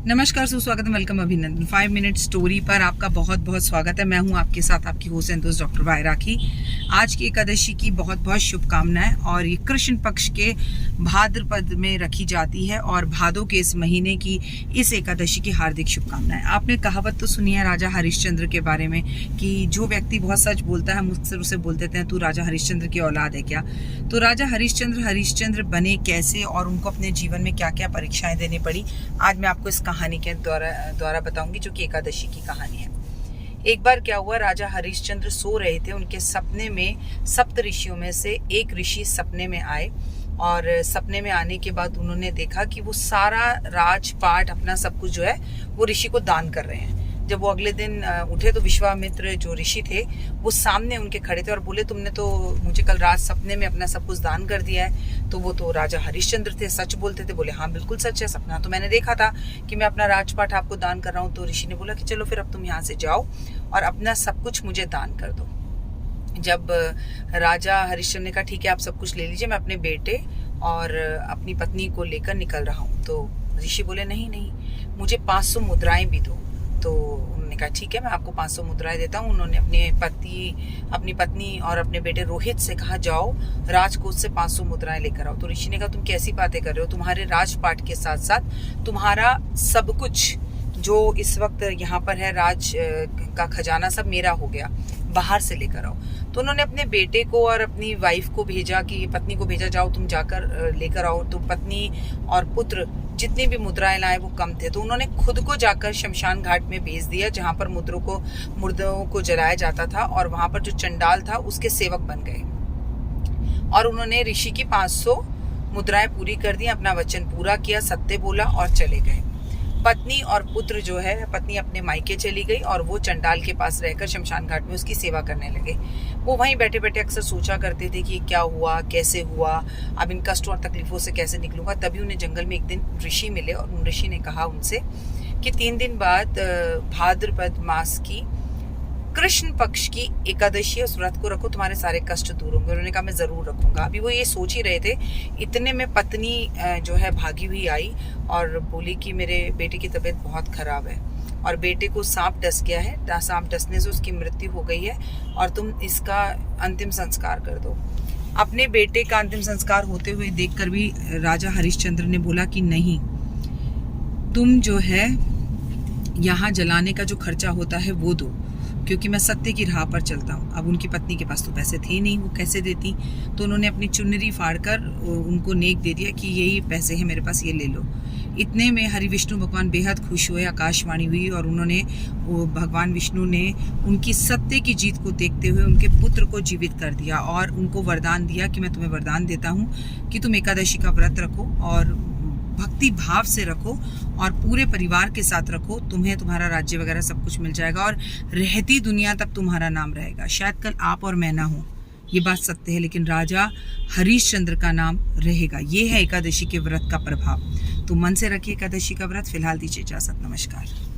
नमस्कार, सुस्वागत, वेलकम, अभिनंदन। 5 minute story पर आपका बहुत बहुत स्वागत है। मैं हूं आपके साथ आपकी होस्ट एंड दोस्त डॉक्टर वाय राखी। आज की एकादशी की बहुत बहुत शुभकामनाएं। और ये कृष्ण पक्ष के भाद्रपद में रखी जाती है और भादों के इस महीने की इस एकादशी की हार्दिक शुभकामनाएं। आपने कहावत तो सुनी है राजा हरिश्चंद्र के बारे में कि जो व्यक्ति बहुत सच बोलता है मुझसे उसे बोल देते हैं तू राजा हरिश्चंद्र की औलाद है क्या। तो राजा हरिश्चंद्र बने कैसे और उनको अपने जीवन में क्या क्या परीक्षाएं देनी पड़ी, आज मैं आपको इस कहानी के द्वारा बताऊंगी, जो कि एकादशी की कहानी है। एक बार क्या हुआ, राजा हरिश्चंद्र सो रहे थे। उनके सपने में सप्त ऋषियों में से एक ऋषि सपने में आए और सपने में आने के बाद उन्होंने देखा कि वो सारा राजपाट अपना सब कुछ जो है वो ऋषि को दान कर रहे हैं। जब वो अगले दिन उठे तो विश्वामित्र जो ऋषि थे वो सामने उनके खड़े थे और बोले, तुमने तो मुझे कल रात सपने में अपना सब कुछ दान कर दिया है। तो वो तो राजा हरिश्चंद्र थे, सच बोलते थे। बोले हाँ बिल्कुल सच है, सपना तो मैंने देखा था कि मैं अपना राजपाट आपको दान कर रहा हूँ। तो ऋषि ने बोला कि चलो फिर अब तुम यहाँ से जाओ और अपना सब कुछ मुझे दान कर दो। जब राजा हरिश्चंद्र ने कहा ठीक है आप सब कुछ ले लीजिए, मैं अपने बेटे और अपनी पत्नी को लेकर निकल रहा हूँ। तो ऋषि बोले नहीं, मुझे 500 मुद्राएं भी दो। तो उन्होंने कहा ठीक है मैं आपको 500 मुद्राएं देता हूँ। उन्होंने अपनी पत्नी और अपने बेटे रोहित से कहा जाओ राजकोष से 500 मुद्राएं लेकर आओ। तो ऋषि ने कहा तुम कैसी बातें कर रहे हो, तुम्हारे राजपाट के साथ साथ तुम्हारा सब कुछ जो इस वक्त यहाँ पर है, राज का खजाना सब मेरा हो गया, बाहर से लेकर आओ। तो उन्होंने अपने बेटे को और अपनी वाइफ को भेजा कि पत्नी को भेजा, जाओ तुम जाकर लेकर आओ। तो पत्नी और पुत्र जितनी भी मुद्राएं लाए वो कम थे, तो उन्होंने खुद को जाकर शमशान घाट में भेज दिया जहां पर मुर्दों को जलाया जाता था। और वहां पर जो चंडाल था उसके सेवक बन गए और उन्होंने ऋषि की 500 मुद्राएं पूरी कर दी, अपना वचन पूरा किया, सत्य बोला और चले गए। पत्नी और पुत्र जो है, पत्नी अपने मायके चली गई और वो चंडाल के पास रहकर शमशान घाट में उसकी सेवा करने लगे। वो वहीं बैठे बैठे अक्सर सोचा करते थे कि क्या हुआ, कैसे हुआ, अब इन कष्टों और तकलीफों से कैसे निकलूंगा। तभी उन्हें जंगल में एक दिन ऋषि मिले और उन ऋषि ने कहा उनसे कि 3 दिन बाद भाद्रपद मास की कृष्ण पक्ष की एकादशी उस व्रत को रखो, तुम्हारे सारे कष्ट दूर होंगे। उन्होंने कहा मैं जरूर रखूंगा। अभी वो ये सोच ही रहे थे, इतने में पत्नी जो है भागी हुई आई और बोली कि मेरे बेटे की तबीयत बहुत खराब है और बेटे को सांप डस गया है, सांप डसने से उसकी मृत्यु हो गई है और तुम इसका अंतिम संस्कार कर दो। अपने बेटे का अंतिम संस्कार होते हुए देखकर भी राजा हरिश्चंद्र ने बोला कि नहीं, तुम जो है यहाँ जलाने का जो खर्चा होता है वो दो, क्योंकि मैं सत्य की राह पर चलता हूँ। अब उनकी पत्नी के पास तो पैसे थे नहीं, वो कैसे देती। तो उन्होंने अपनी चुनरी फाड़कर उनको नेक दे दिया कि यही पैसे हैं मेरे पास, ये ले लो। इतने में हरि विष्णु भगवान बेहद खुश हुए, आकाशवाणी हुई और भगवान विष्णु ने उनकी सत्य की जीत को देखते हुए उनके पुत्र को जीवित कर दिया और उनको वरदान दिया कि मैं तुम्हें वरदान देता हूँ कि तुम एकादशी का व्रत रखो और भक्ति भाव से रखो और पूरे परिवार के साथ रखो, तुम्हें तुम्हारा राज्य वगैरह सब कुछ मिल जाएगा और रहती दुनिया तक तुम्हारा नाम रहेगा। शायद कल आप और मैं ना हो, ये बात सत्य है, लेकिन राजा हरिश्चंद्र का नाम रहेगा। ये है एकादशी के व्रत का प्रभाव। तो मन से रखिए एकादशी का व्रत। फिलहाल दीजिए इजाजत, नमस्कार।